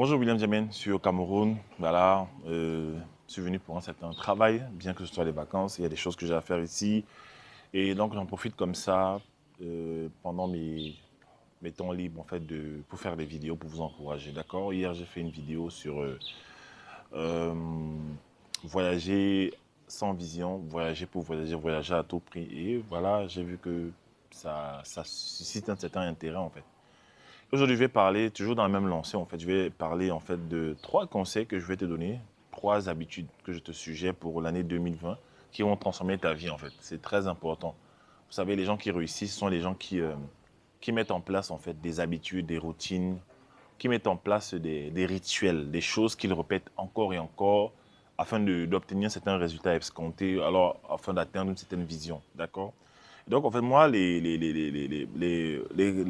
Bonjour William Jamen, je suis au Cameroun. Voilà, je suis venu pour un certain travail, bien que ce soit les vacances. Il y a des choses que j'ai à faire ici. Et donc j'en profite comme ça pendant mes temps libres en fait, pour faire des vidéos, pour vous encourager. D'accord. Hier j'ai fait une vidéo sur euh, voyager sans vision, voyager pour voyager, voyager à tout prix. Et voilà, j'ai vu que ça suscite un certain intérêt en fait. Aujourd'hui, je vais parler, toujours dans la même lancée, en fait, je vais parler en fait de 3 conseils que je vais te donner, 3 habitudes que je te suggère pour l'année 2020 qui vont transformer ta vie en fait. C'est très important. Vous savez, les gens qui réussissent sont les gens qui mettent en place en fait des habitudes, des routines, qui mettent en place des rituels, des choses qu'ils répètent encore et encore afin d'obtenir certains résultats escomptés, alors afin d'atteindre une certaine vision. D'accord. Donc, en fait, moi, les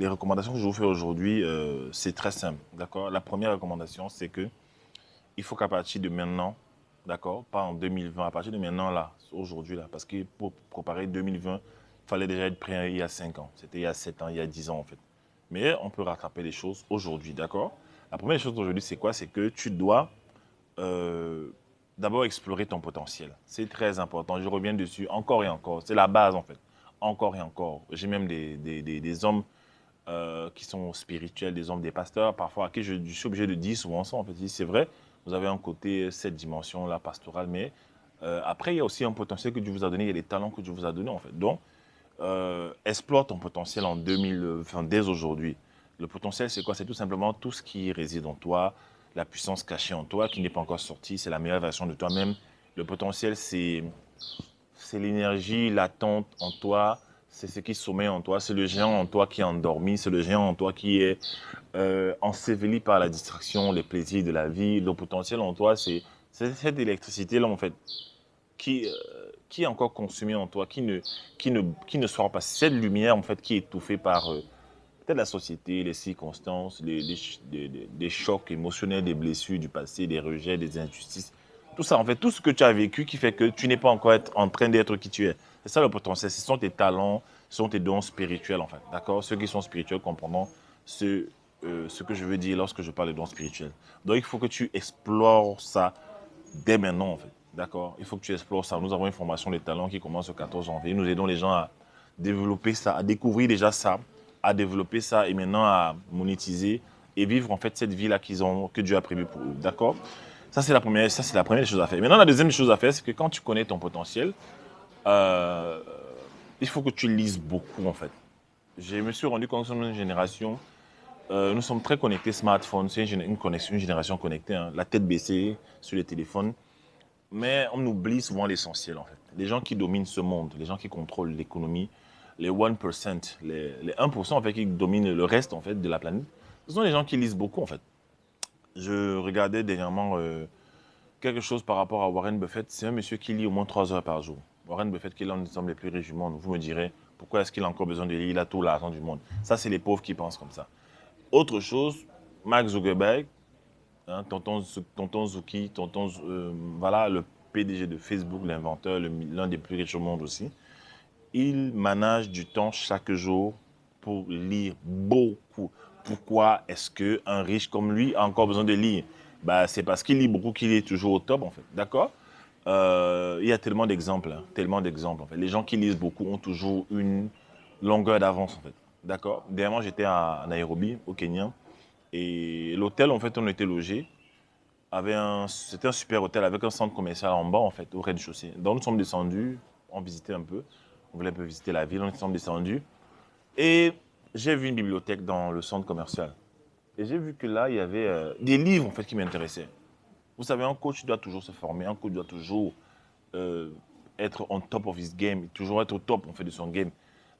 recommandations que je vous fais aujourd'hui, c'est très simple. D'accord. La première recommandation, c'est que il faut qu'à partir de maintenant, d'accord, pas en 2020, à partir de maintenant, là, aujourd'hui, là, parce que pour préparer 2020, il fallait déjà être prêt il y a 5 ans. C'était il y a 7 ans, il y a 10 ans, en fait. Mais on peut rattraper les choses aujourd'hui, d'accord. La première chose aujourd'hui, c'est quoi? C'est que tu dois euh, d'abord explorer ton potentiel. C'est très important. Je reviens dessus encore et encore. C'est la base, en fait. Encore et encore. J'ai même des hommes qui sont spirituels, des hommes, des pasteurs, parfois à qui je suis obligé de dire souvent ça. En fait, c'est vrai, vous avez un côté, cette dimension-là pastorale, mais après, il y a aussi un potentiel que Dieu vous a donné, il y a des talents que Dieu vous a donnés, en fait. Donc, explore ton potentiel en 2020, dès aujourd'hui. Le potentiel, c'est quoi? C'est tout simplement tout ce qui réside en toi, la puissance cachée en toi, qui n'est pas encore sortie, c'est la meilleure version de toi-même. Le potentiel, c'est l'énergie latente en toi, c'est ce qui sommeille en toi, c'est le géant en toi qui est endormi, c'est le géant en toi qui est enseveli par la distraction, les plaisirs de la vie. Le potentiel en toi, c'est cette électricité-là, en fait, qui, euh, qui est encore consumée en toi, qui ne sort pas. Cette lumière, en fait, qui est étouffée par peut-être la société, les circonstances, des chocs émotionnels, des blessures du passé, des rejets, des injustices. Tout ça, en fait, tout ce que tu as vécu qui fait que tu n'es pas encore en train d'être qui tu es. C'est ça le potentiel. Ce sont tes talents, ce sont tes dons spirituels, en fait. D'accord. Ceux qui sont spirituels comprendront ce que je veux dire lorsque je parle de dons spirituels. Donc, il faut que tu explores ça dès maintenant, en fait. D'accord. Il faut que tu explores ça. Nous avons une formation des talents qui commence le 14 janvier. Nous aidons les gens à développer ça, à découvrir déjà ça, à développer ça et maintenant à monétiser et vivre en fait cette vie-là que Dieu a prévue pour eux. D'accord. Ça, c'est la première chose à faire. Maintenant, la deuxième chose à faire, c'est que quand tu connais ton potentiel, euh, il faut que tu lises beaucoup en fait. Je me suis rendu compte que nous sommes une génération, nous sommes très connectés smartphone, c'est une génération connectée, hein, la tête baissée sur les téléphones, mais on oublie souvent l'essentiel en fait. Les gens qui dominent ce monde, les gens qui contrôlent l'économie, les 1%, les 1% en fait qui dominent le reste en fait de la planète, ce sont les gens qui lisent beaucoup en fait. Je regardais dernièrement quelque chose par rapport à Warren Buffett. C'est un monsieur qui lit au moins 3 heures par jour. Warren Buffett, qui est l'un des hommes les plus riches du monde. Vous me direz, pourquoi est-ce qu'il a encore besoin de lire? Il a tout l'argent du monde. Ça, c'est les pauvres qui pensent comme ça. Autre chose, Mark Zuckerberg, hein, tonton Zuki, voilà, le PDG de Facebook, l'inventeur, l'un des plus riches au monde aussi. Il manage du temps chaque jour pour lire beaucoup. Pourquoi est-ce qu'un riche comme lui a encore besoin de lire? Bah, c'est parce qu'il lit beaucoup qu'il est toujours au top, en fait. D'accord. Il y a tellement d'exemples, hein, tellement d'exemples. En fait. Les gens qui lisent beaucoup ont toujours une longueur d'avance, en fait. D'accord. Dernièrement, j'étais à Nairobi, au Kenya, et l'hôtel, en fait, on était logé. C'était un super hôtel avec un centre commercial en bas, en fait, au rez-de-chaussée. Donc, nous sommes descendus, on visitait un peu. On voulait un peu visiter la ville, on sommes descendus. Et j'ai vu une bibliothèque dans le centre commercial. Et j'ai vu que là, il y avait des livres, en fait, qui m'intéressaient. Vous savez, un coach doit toujours se former, un coach doit toujours euh, être on top of his game, toujours être au top, en fait, de son game.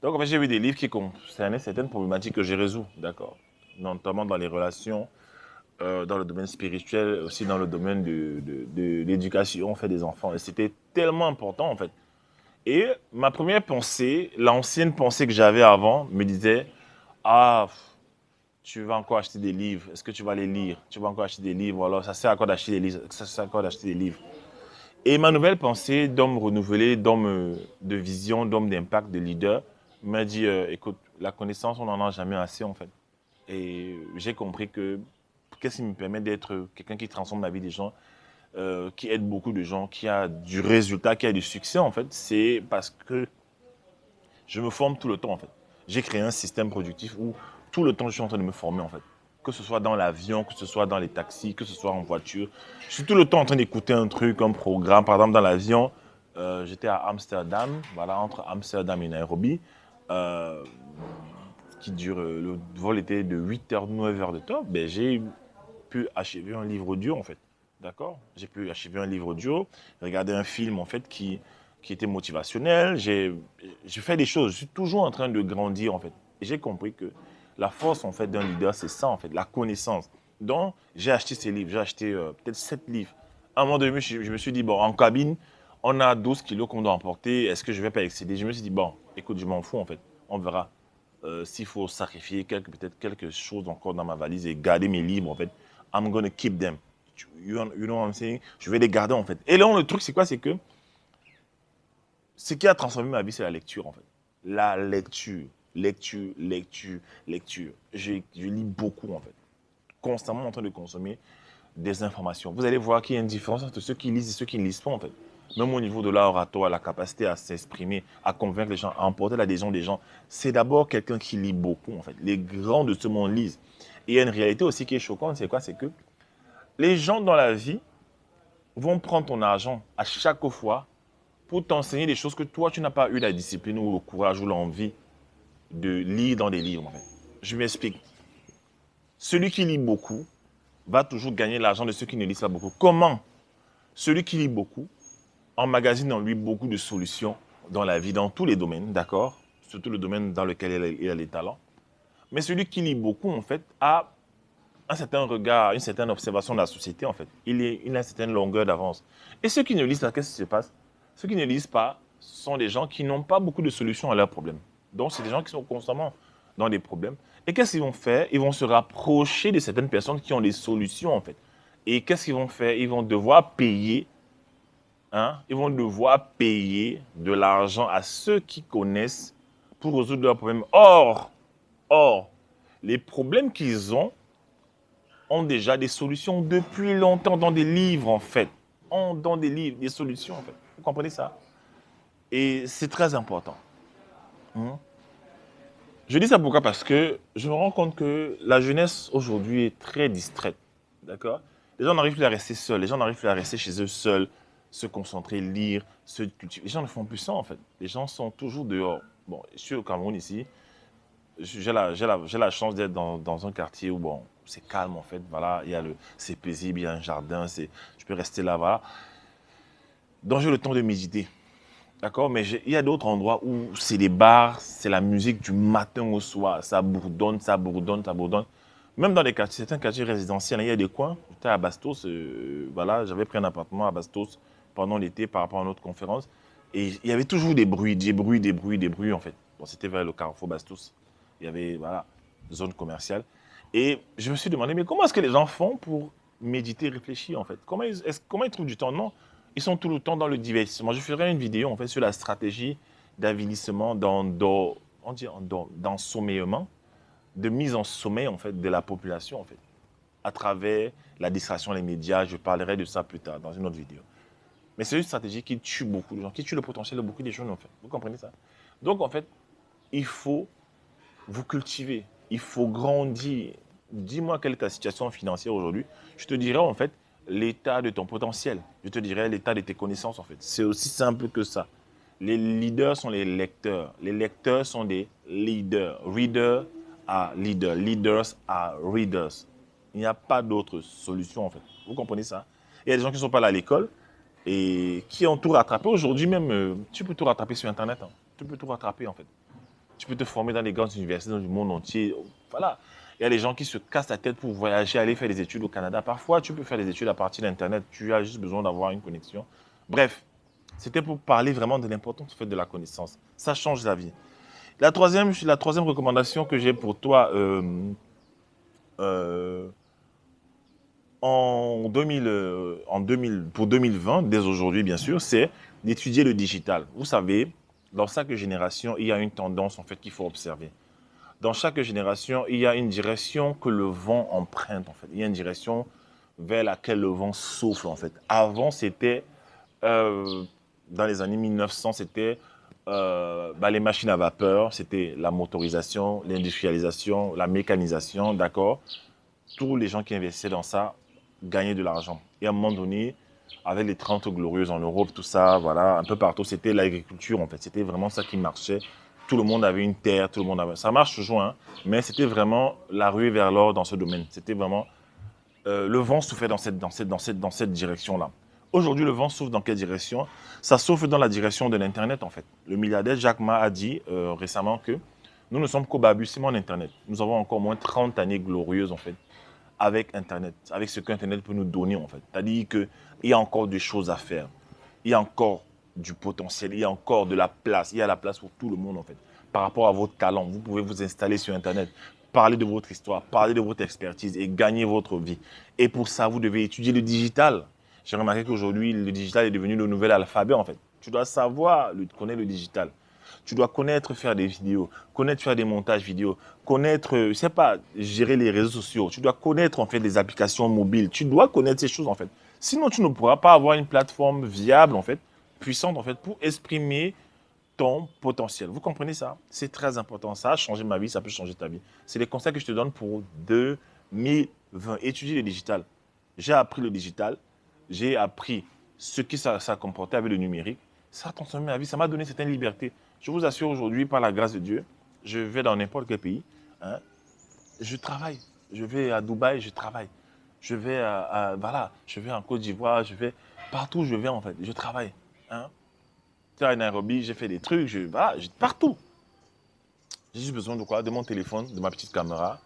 Donc, en fait, j'ai vu des livres qui concernaient certaines problématiques que j'ai résous, d'accord. Notamment dans les relations, dans le domaine spirituel, aussi dans le domaine de l'éducation, en fait, des enfants. Et c'était tellement important, en fait. Et ma première pensée, l'ancienne pensée que j'avais avant, me disait, ah, tu vas encore acheter des livres, est-ce que tu vas les lire? Tu vas encore acheter des livres, alors ça sert à quoi d'acheter des livres? Ça sert à quoi d'acheter des livres? Et ma nouvelle pensée d'homme renouvelé, d'homme de vision, d'homme d'impact, de leader, m'a dit, écoute, la connaissance, on n'en a jamais assez en fait. Et j'ai compris que Qu'est-ce qui me permet d'être quelqu'un qui transforme la vie des gens, qui aide beaucoup de gens, qui a du résultat, qui a du succès, en fait, c'est parce que je me forme tout le temps, en fait. J'ai créé un système productif où tout le temps, je suis en train de me former, en fait. Que ce soit dans l'avion, que ce soit dans les taxis, que ce soit en voiture. Je suis tout le temps en train d'écouter un truc, un programme. Par exemple, dans l'avion, j'étais à Amsterdam, voilà, entre Amsterdam et Nairobi, euh, le vol était de 8h, 9h de temps. Ben, j'ai pu achever un livre audio, en fait. D'accord? J'ai pu achever un livre audio, regarder un film, en fait, qui était motivationnel. J'ai fait des choses. Je suis toujours en train de grandir, en fait. Et j'ai compris que la force, en fait, d'un leader, c'est ça, en fait, la connaissance. Donc, j'ai acheté ces livres. J'ai acheté peut-être 7 livres. À un moment donné, je me suis dit, bon, en cabine, on a 12 kilos qu'on doit emporter. Est-ce que je ne vais pas excéder? Je me suis dit, bon, écoute, je m'en fous, en fait. On verra. S'il faut sacrifier peut-être quelque chose encore dans ma valise et garder mes livres, en fait, I'm gonna keep them. You know what I'm saying? Je vais les garder, en fait. Et là, le truc, c'est quoi? C'est que ce qui a transformé ma vie, c'est la lecture, en fait. La lecture, lecture, lecture, lecture. Je lis beaucoup, en fait. Constamment en train de consommer des informations. Vous allez voir qu'il y a une différence entre ceux qui lisent et ceux qui ne lisent pas, en fait. Même au niveau de l'oratoire, la capacité à s'exprimer, à convaincre les gens, à emporter l'adhésion des gens, c'est d'abord quelqu'un qui lit beaucoup, en fait. Les grands de ce monde lisent. Et il y a une réalité aussi qui est choquante, c'est quoi? C'est que les gens dans la vie vont prendre ton argent à chaque fois pour t'enseigner des choses que toi, tu n'as pas eu la discipline ou le courage ou l'envie de lire dans des livres, en fait. Je m'explique. Celui qui lit beaucoup va toujours gagner l'argent de ceux qui ne lisent pas beaucoup. Comment? Celui qui lit beaucoup emmagasine en lui beaucoup de solutions dans la vie, dans tous les domaines, d'accord? Surtout le domaine dans lequel il a les talents. Mais celui qui lit beaucoup, en fait, a un certain regard, une certaine observation de la société, en fait. Il a une certaine longueur d'avance. Et ceux qui ne lisent pas, qu'est-ce qui se passe? Ceux qui ne lisent pas sont des gens qui n'ont pas beaucoup de solutions à leurs problèmes. Donc, c'est des gens qui sont constamment dans des problèmes. Et qu'est-ce qu'ils vont faire? Ils vont se rapprocher de certaines personnes qui ont des solutions, en fait. Et qu'est-ce qu'ils vont faire? Ils vont devoir payer, hein? Ils vont devoir payer de l'argent à ceux qui connaissent pour résoudre leurs problèmes. Or, les problèmes qu'ils ont déjà des solutions depuis longtemps dans des livres, en fait. Dans des livres, des solutions, en fait. Vous comprenez ça? Et c'est très important. Hein? Je dis ça pourquoi? Parce que je me rends compte que la jeunesse aujourd'hui est très distraite. D'accord? Les gens n'arrivent plus à rester seuls. Les gens n'arrivent plus à rester chez eux seuls, se concentrer, lire, se cultiver. Les gens ne font plus ça, en fait. Les gens sont toujours dehors. Bon, je suis au Cameroun ici. J'ai la chance d'être dans un quartier où, bon, c'est calme, en fait. Voilà, c'est paisible, il y a un jardin, je peux rester là, voilà. Donc, j'ai le temps de méditer. D'accord? Mais il y a d'autres endroits où c'est des bars, c'est la musique du matin au soir. Ça bourdonne, ça bourdonne, ça bourdonne. Même dans des quartiers, certains quartiers résidentiels, il y a des coins. J'étais à Bastos, voilà, j'avais pris un appartement à Bastos pendant l'été par rapport à notre conférence. Et il y avait toujours des bruits, en fait. Bon, c'était vers le carrefour Bastos. Il y avait, voilà, zone commerciale. Et je me suis demandé, mais comment est-ce que les gens font pour méditer, réfléchir, en fait? Comment ils trouvent du temps? Non, ils sont tout le temps dans le divertissement. Je ferai une vidéo, en fait, sur la stratégie d'avilissement, d'ensommeillement, de mise en sommeil, en fait, de la population, en fait, à travers la distraction, les médias. Je parlerai de ça plus tard, dans une autre vidéo. Mais c'est une stratégie qui tue beaucoup de gens, qui tue le potentiel de beaucoup de jeunes, en fait. Vous comprenez ça? Donc, en fait, il faut vous cultiver, il faut grandir. Dis-moi quelle est ta situation financière aujourd'hui. Je te dirai, en fait, l'état de ton potentiel. Je te dirai l'état de tes connaissances, en fait. C'est aussi simple que ça. Les leaders sont les lecteurs. Les lecteurs sont des leaders. Readers are leaders. Leaders are readers. Il n'y a pas d'autre solution, en fait. Vous comprenez ça? Il y a des gens qui ne sont pas là à l'école et qui ont tout rattrapé. Aujourd'hui même, tu peux tout rattraper sur Internet. Hein. Tu peux tout rattraper, en fait. Tu peux te former dans les grandes universités du monde entier. Voilà. Il y a des gens qui se cassent la tête pour voyager, aller faire des études au Canada. Parfois, tu peux faire des études à partir d'Internet. Tu as juste besoin d'avoir une connexion. Bref, c'était pour parler vraiment de l'importance de la connaissance. Ça change la vie. La troisième recommandation que j'ai pour toi pour 2020, dès aujourd'hui bien sûr, c'est d'étudier le digital. Vous savez, dans chaque génération, il y a une tendance en fait qu'il faut observer. dans chaque génération, il y a une direction que le vent emprunte, en fait. Il y a une direction vers laquelle le vent souffle, en fait. Avant, c'était, dans les années 1900, c'était les machines à vapeur, c'était la motorisation, l'industrialisation, la mécanisation, d'accord. Tous les gens qui investissaient dans ça gagnaient de l'argent. Et à un moment donné, avec les 30 glorieuses en Europe, tout ça, voilà, un peu partout, c'était l'agriculture, en fait. C'était vraiment ça qui marchait. Tout le monde avait une terre, tout le monde avait... Ça marche toujours, hein, mais c'était vraiment la ruée vers l'or dans ce domaine. C'était vraiment... le vent soufflait dans cette direction-là. Aujourd'hui, le vent souffle dans quelle direction? Ça souffle dans la direction de l'Internet, en fait. Le milliardaire Jack Ma a dit récemment que nous ne sommes qu'au balbutiement d'Internet. Nous avons encore au moins 30 années glorieuses, en fait, avec Internet, avec ce qu'Internet peut nous donner, en fait. C'est-à-dire qu'il y a encore des choses à faire. Il y a encore du potentiel, il y a encore de la place. Il y a la place pour tout le monde, en fait. Par rapport à vos talents, vous pouvez vous installer sur Internet, parler de votre histoire, parler de votre expertise et gagner votre vie. Et pour ça, vous devez étudier le digital. J'ai remarqué qu'aujourd'hui, le digital est devenu le nouvel alphabet, en fait. Tu dois savoir connaître le digital. Tu dois connaître faire des vidéos, connaître faire des montages vidéo, connaître, je sais pas, gérer les réseaux sociaux. Tu dois connaître, en fait, les applications mobiles. Tu dois connaître ces choses, en fait. Sinon, tu ne pourras pas avoir une plateforme viable, en fait, puissante, en fait, pour exprimer ton potentiel. Vous comprenez ça? C'est très important. Ça a changé ma vie, ça peut changer ta vie. C'est les conseils que je te donne pour 2020. Étudier le digital. J'ai appris le digital. J'ai appris ce qui ça comportait avec le numérique. Ça a transformé ma vie. Ça m'a donné certaines libertés. Je vous assure aujourd'hui, par la grâce de Dieu, je vais dans n'importe quel pays. Hein, je travaille. Je vais à Dubaï, je travaille. Je vais voilà, je vais en Côte d'Ivoire, je vais partout où je vais en fait. Je travaille. Hein. À Nairobi, j'ai fait des trucs, voilà, partout. J'ai juste besoin de quoi? De mon téléphone, de ma petite caméra,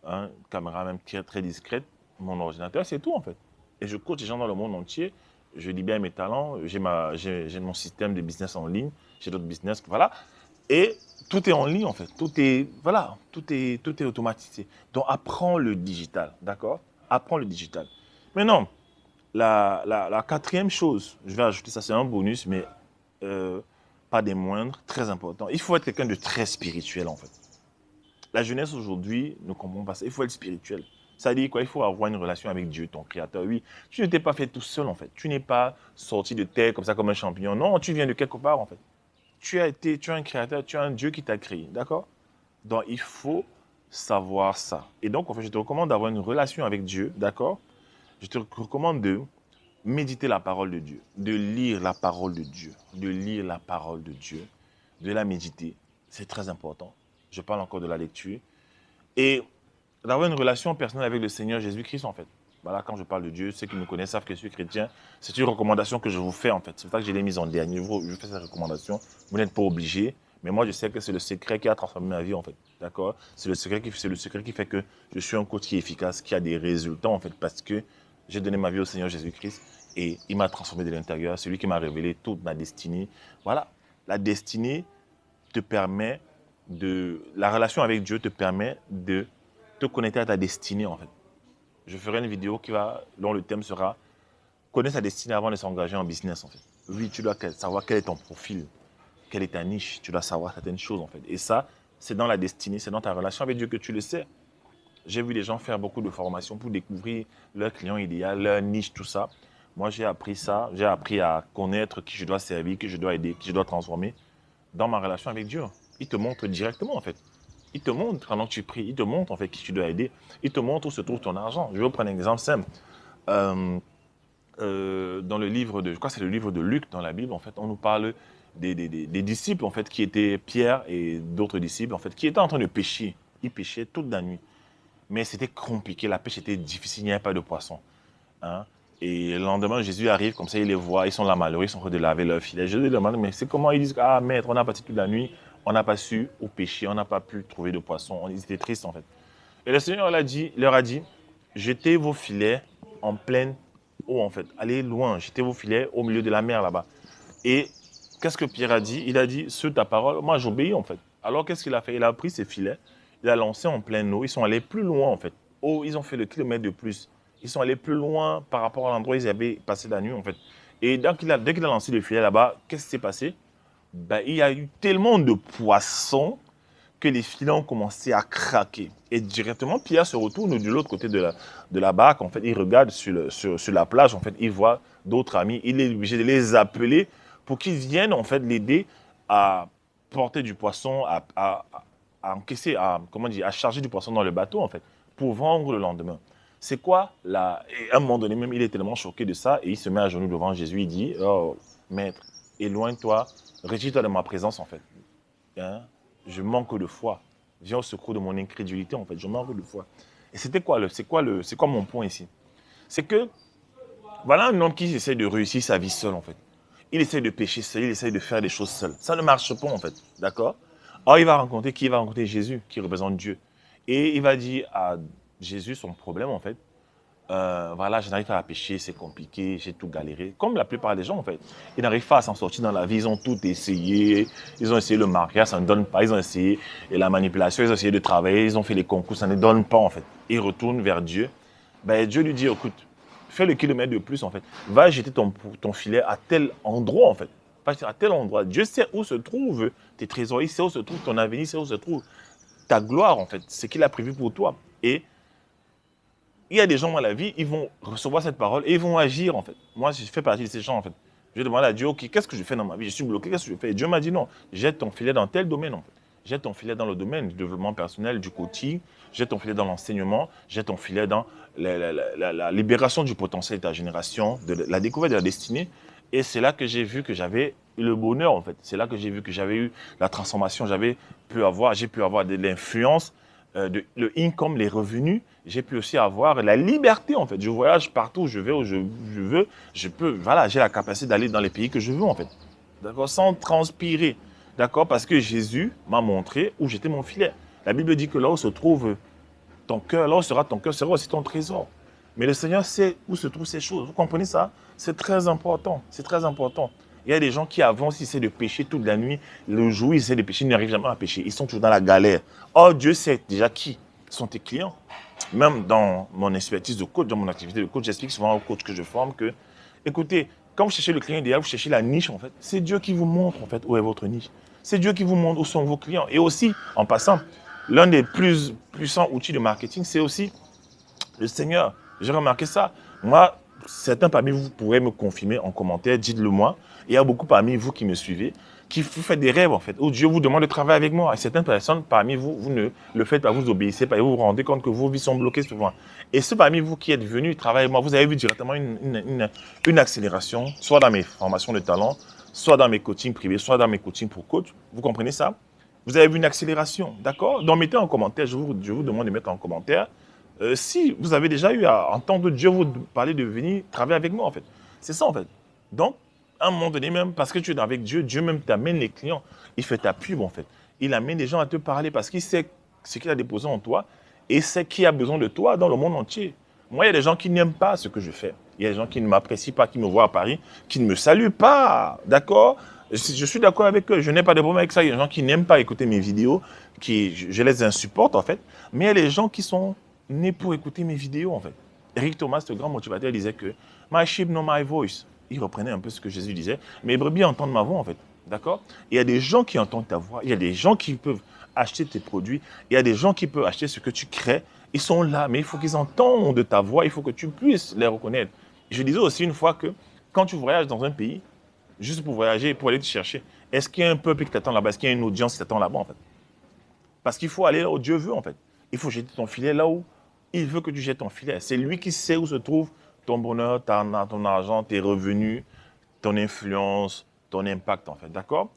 hein, une caméra même très, très discrète, mon ordinateur, c'est tout en fait. Et je coach les gens dans le monde entier, je libère mes talents, j'ai mon système de business en ligne, j'ai d'autres business, voilà. Et tout est en ligne en fait, voilà, tout est automatisé. Donc apprends le digital, d'accord? Apprends le digital. Maintenant, la quatrième chose, je vais ajouter ça, c'est un bonus, mais pas des moindres, très important. Il faut être quelqu'un de très spirituel en fait. La jeunesse aujourd'hui ne comprend pas ça. Il faut être spirituel. Ça dit quoi? Il faut avoir une relation avec Dieu, ton créateur. Oui, tu ne t'es pas fait tout seul en fait. Tu n'es pas sorti de terre comme ça comme un champignon. Non, tu viens de quelque part en fait. Tu as un créateur, tu as un Dieu qui t'a créé, d'accord? Donc il faut savoir ça. Et donc en fait, je te recommande d'avoir une relation avec Dieu, d'accord? Je te recommande de méditer la parole de Dieu, de lire la parole de Dieu, de lire la parole de Dieu, de la méditer. C'est très important. Je parle encore de la lecture. Et d'avoir une relation personnelle avec le Seigneur Jésus-Christ, en fait. Voilà, quand je parle de Dieu, ceux qui me connaissent savent que je suis chrétien. C'est une recommandation que je vous fais, en fait. C'est pour ça que je l'ai mise en dernier. Je vous fais cette recommandation. Vous n'êtes pas obligé. Mais moi, je sais que c'est le secret qui a transformé ma vie, en fait. D'accord? C'est le secret qui fait que je suis un coach qui est efficace, qui a des résultats, en fait, parce que j'ai donné ma vie au Seigneur Jésus-Christ et il m'a transformé de l'intérieur. Celui qui m'a révélé toute ma destinée. Voilà. La destinée te permet la relation avec Dieu te permet de te connecter à ta destinée, en fait. Je ferai une vidéo dont le thème sera connaître sa destinée avant de s'engager en business, en fait. Oui, tu dois savoir quel est ton profil, quelle est ta niche, tu dois savoir certaines choses, en fait. Et ça, c'est dans la destinée, c'est dans ta relation avec Dieu que tu le sais. J'ai vu des gens faire beaucoup de formations pour découvrir leur client idéal, leur niche, tout ça. Moi, j'ai appris ça, j'ai appris à connaître qui je dois servir, qui je dois aider, qui je dois transformer dans ma relation avec Dieu. Il te montre directement, en fait. Il te montre pendant que tu pries, il te montre en fait qui tu dois aider, il te montre où se trouve ton argent. Je vais vous prendre un exemple simple. Dans le livre je crois que c'est le livre de Luc dans la Bible, en fait, on nous parle des disciples en fait qui étaient Pierre et d'autres disciples en fait qui étaient en train de pêcher. Ils pêchaient toute la nuit, mais c'était compliqué, la pêche était difficile, il n'y avait pas de poisson. Hein. Et le lendemain, Jésus arrive, comme ça, il les voit, ils sont là malheureux, ils sont en train de laver leur filet. Jésus demande, mais c'est comment? Ils disent, ah maître, on a passé toute la nuit, on n'a pas su où pêcher, on n'a pas pu trouver de poisson. Ils étaient tristes en fait. Et le Seigneur leur a dit, jetez vos filets en pleine eau en fait. Allez loin, jetez vos filets au milieu de la mer là-bas. Et qu'est-ce que Pierre a dit? Il a dit, sur ta parole, moi j'obéis en fait. Alors qu'est-ce qu'il a fait? Il a pris ses filets, il a lancé en pleine eau, ils sont allés plus loin en fait. Oh, ils ont fait le kilomètre de plus. Ils sont allés plus loin par rapport à l'endroit où ils avaient passé la nuit en fait. Et dès qu'il a lancé le filet là-bas, qu'est-ce qui s'est passé? Ben, il y a eu tellement de poissons que les filets ont commencé à craquer. Et directement, Pierre se retourne de l'autre côté de la barque. En fait, il regarde sur la plage. En fait, il voit d'autres amis. Il est obligé de les appeler pour qu'ils viennent en fait l'aider à porter du poisson, à encaisser, à charger du poisson dans le bateau en fait, pour vendre le lendemain. C'est quoi là? Et à un moment donné, même, il est tellement choqué de ça et il se met à genoux devant Jésus. Il dit, oh, maître, éloigne-toi, retire-toi de ma présence en fait. Hein? Je manque de foi. Viens au secours de mon incrédulité en fait. Je manque de foi. Et c'est quoi mon point ici? C'est que voilà un homme qui essaie de réussir sa vie seul en fait. Il essaie de pécher seul, il essaie de faire des choses seul. Ça ne marche pas en fait, d'accord? Or il va rencontrer qui? Il va rencontrer Jésus qui représente Dieu. Et il va dire à Jésus son problème en fait. Voilà, je n'arrive pas à pécher, c'est compliqué, j'ai tout galéré. Comme la plupart des gens, en fait. Ils n'arrivent pas à s'en sortir dans la vie, ils ont tout essayé. Ils ont essayé le mariage, ça ne donne pas. Ils ont essayé la manipulation, ils ont essayé de travailler, ils ont fait les concours, ça ne donne pas, en fait. Ils retournent vers Dieu. Ben, Dieu lui dit, écoute, fais le kilomètre de plus, en fait. Va jeter ton filet à tel endroit, en fait. Va jeter à tel endroit. Dieu sait où se trouvent tes trésors, il sait où se trouve ton avenir, il sait où se trouve ta gloire, en fait. Ce qu'il a prévu pour toi. Et il y a des gens dans la vie, ils vont recevoir cette parole et ils vont agir en fait. Moi, je fais partie de ces gens en fait. Je demande à Dieu, ok, qu'est-ce que je fais dans ma vie? Je suis bloqué, qu'est-ce que je fais? Et Dieu m'a dit non, jette ton filet dans tel domaine en fait. Jette ton filet dans le domaine du développement personnel, du coaching, jette ton filet dans l'enseignement, jette ton filet dans la libération du potentiel de ta génération, de la découverte de la destinée. Et c'est là que j'ai vu que j'avais le bonheur en fait. C'est là que j'ai vu que j'avais eu la transformation, j'ai pu avoir de l'influence, le income, les revenus. J'ai pu aussi avoir la liberté en fait. Je voyage partout où je vais, où je veux. Je peux, voilà, j'ai la capacité d'aller dans les pays que je veux en fait. D'accord, sans transpirer. D'accord, parce que Jésus m'a montré où j'étais mon filet. La Bible dit que là où se trouve ton cœur, là où sera ton cœur, sera aussi ton trésor. Mais le Seigneur sait où se trouvent ces choses. Vous comprenez ça? C'est très important. C'est très important. Il y a des gens qui avant, ils essaient de pécher toute la nuit. Le jour, ils essaient de pécher, ils n'arrivent jamais à pécher. Ils sont toujours dans la galère. Or, Dieu sait déjà qui sont tes clients. Même dans mon expertise de coach, dans mon activité de coach, j'explique souvent aux coachs que je forme que, écoutez, quand vous cherchez le client idéal, vous cherchez la niche en fait. C'est Dieu qui vous montre en fait où est votre niche. C'est Dieu qui vous montre où sont vos clients. Et aussi, en passant, l'un des plus puissants outils de marketing, c'est aussi le Seigneur. J'ai remarqué ça. Moi, certains parmi vous pourraient me confirmer en commentaire, dites-le moi. Il y a beaucoup parmi vous qui me suivez, qui vous faites des rêves en fait, où Dieu vous demande de travailler avec moi. Et certaines personnes parmi vous, vous ne le faites pas, vous obéissez pas et vous vous rendez compte que vos vies sont bloquées souvent. Et ceux parmi vous qui êtes venus travailler avec moi, vous avez vu directement une accélération, soit dans mes formations de talent, soit dans mes coachings privés, soit dans mes coachings pour coach. Vous comprenez ça? Vous avez vu une accélération, d'accord? Donc mettez en commentaire, je vous demande de mettre en commentaire si vous avez déjà eu à entendre Dieu vous parler de venir travailler avec moi, en fait. C'est ça, en fait. Donc, à un moment donné, même parce que tu es avec Dieu, Dieu même t'amène les clients. Il fait ta pub, en fait. Il amène les gens à te parler parce qu'il sait ce qu'il a déposé en toi et sait qui a besoin de toi dans le monde entier. Moi, il y a des gens qui n'aiment pas ce que je fais. Il y a des gens qui ne m'apprécient pas, qui me voient à Paris, qui ne me saluent pas. D'accord? Je suis d'accord avec eux. Je n'ai pas de problème avec ça. Il y a des gens qui n'aiment pas écouter mes vidéos, je les insupporte, en fait. Mais il y a des gens qui sont nés pour écouter mes vidéos, en fait. Eric Thomas, le grand motivateur, disait que « My sheep know my voice ». Il reprenait un peu ce que Jésus disait. Mes brebis entendent ma voix, en fait. D'accord? Il y a des gens qui entendent ta voix. Il y a des gens qui peuvent acheter tes produits. Il y a des gens qui peuvent acheter ce que tu crées. Ils sont là, mais il faut qu'ils entendent ta voix. Il faut que tu puisses les reconnaître. Je disais aussi une fois que quand tu voyages dans un pays, juste pour voyager, pour aller te chercher, est-ce qu'il y a un peuple qui t'attend là-bas? Est-ce qu'il y a une audience qui t'attend là-bas, en fait? Parce qu'il faut aller là où Dieu veut, en fait. Il faut jeter ton filet là où il veut que tu jettes ton filet. C'est lui qui sait où se trouve ton bonheur, ton argent, tes revenus, ton influence, ton impact, en fait. D'accord?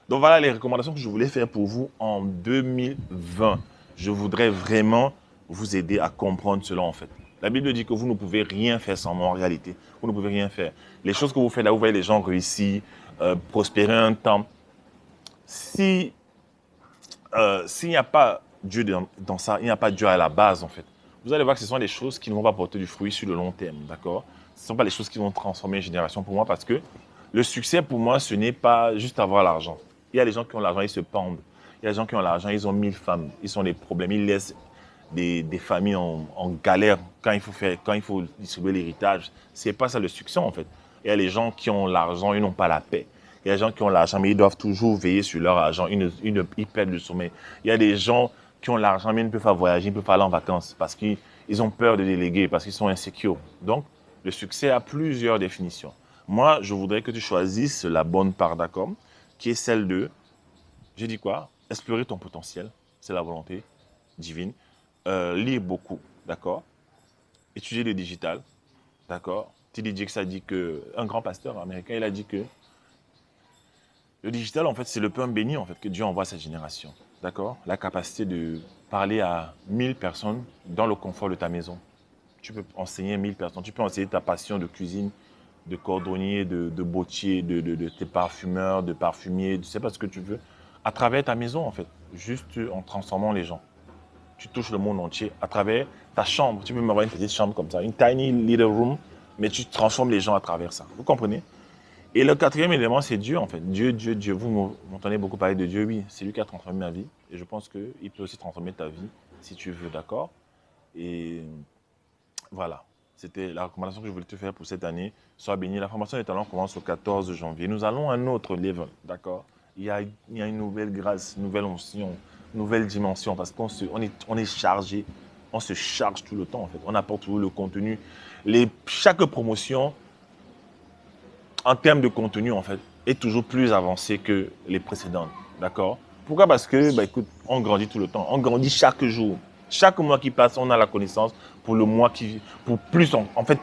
Donc, voilà les recommandations que je voulais faire pour vous en 2020. Je voudrais vraiment vous aider à comprendre cela, en fait. La Bible dit que vous ne pouvez rien faire sans moi, en réalité. Vous ne pouvez rien faire. Les choses que vous faites là, vous voyez les gens réussir, prospérer un temps. S'il n'y a pas Dieu dans ça, il n'y a pas Dieu à la base, en fait. Vous allez voir que ce sont des choses qui ne vont pas porter du fruit sur le long terme, d'accord? Ce ne sont pas les choses qui vont transformer une génération pour moi parce que le succès, pour moi, ce n'est pas juste avoir l'argent. Il y a des gens qui ont l'argent, ils se pendent. Il y a des gens qui ont l'argent, ils ont 1000 femmes, ils ont des problèmes, ils laissent des familles en galère quand il faut distribuer l'héritage. Ce n'est pas ça le succès, en fait. Il y a les gens qui ont l'argent, ils n'ont pas la paix. Il Il y a des gens qui ont l'argent, mais ils doivent toujours veiller sur leur argent. Ils perdent le sommeil. Il y a des gens qui ont l'argent, mais ils ne peuvent pas voyager, ils ne peuvent pas aller en vacances parce qu'ils ont peur de déléguer, parce qu'ils sont insécures. Donc, le succès a plusieurs définitions. Moi, je voudrais que tu choisisses la bonne part, d'accord, qui est celle de, j'ai dit quoi? Explorer ton potentiel, c'est la volonté divine. Lire beaucoup, d'accord? Étudier le digital, d'accord? T.D. Jakes a dit que, un grand pasteur américain, il a dit que le digital, en fait, c'est le pain béni en fait, que Dieu envoie à cette génération. D'accord? La capacité de parler à 1000 personnes dans le confort de ta maison. Tu peux enseigner 1000 personnes. Tu peux enseigner ta passion de cuisine, de cordonnier, de bottier, de tes parfumeurs, de parfumiers, je ne sais pas ce que tu veux, à travers ta maison, en fait. Juste en transformant les gens. Tu touches le monde entier à travers ta chambre. Tu peux m'avoir une petite chambre comme ça, une tiny little room, mais tu transformes les gens à travers ça. Vous comprenez? Et le quatrième élément, c'est Dieu, en fait. Dieu. Vous m'entendez beaucoup parler de Dieu, oui. C'est lui qui a transformé ma vie. Et je pense qu'il peut aussi transformer ta vie, si tu veux, d'accord? Et voilà. C'était la recommandation que je voulais te faire pour cette année. Sois béni. La formation des talents commence au 14 janvier. Nous allons à un autre level, d'accord? Il y a une nouvelle grâce, une nouvelle onction, une nouvelle dimension, parce qu'on est chargé. On se charge tout le temps, en fait. On apporte toujours le contenu. Chaque promotion, en termes de contenu, en fait, est toujours plus avancé que les précédentes. D'accord? Pourquoi? Parce que, écoute, on grandit tout le temps. On grandit chaque jour. Chaque mois qui passe, on a la connaissance. Pour plus, en fait,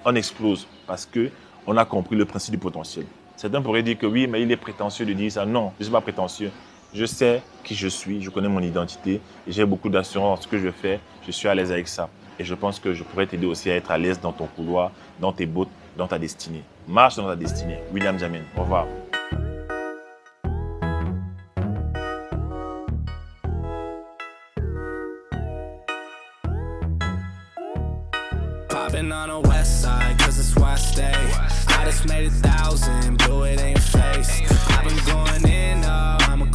on explose. Parce qu'on a compris le principe du potentiel. Certains pourraient dire que oui, mais il est prétentieux de dire ça. Non, je ne suis pas prétentieux. Je sais qui je suis, je connais mon identité. J'ai beaucoup d'assurance dans ce que je fais. Je suis à l'aise avec ça. Et je pense que je pourrais t'aider aussi à être à l'aise dans ton couloir, dans tes bottes, dans ta destinée. Marche dans ta destinée. William Jamin. Au revoir. Popping on the west side, cause it's where I stay. I just made 1,000, blew it in your face. I've been going in, I'm a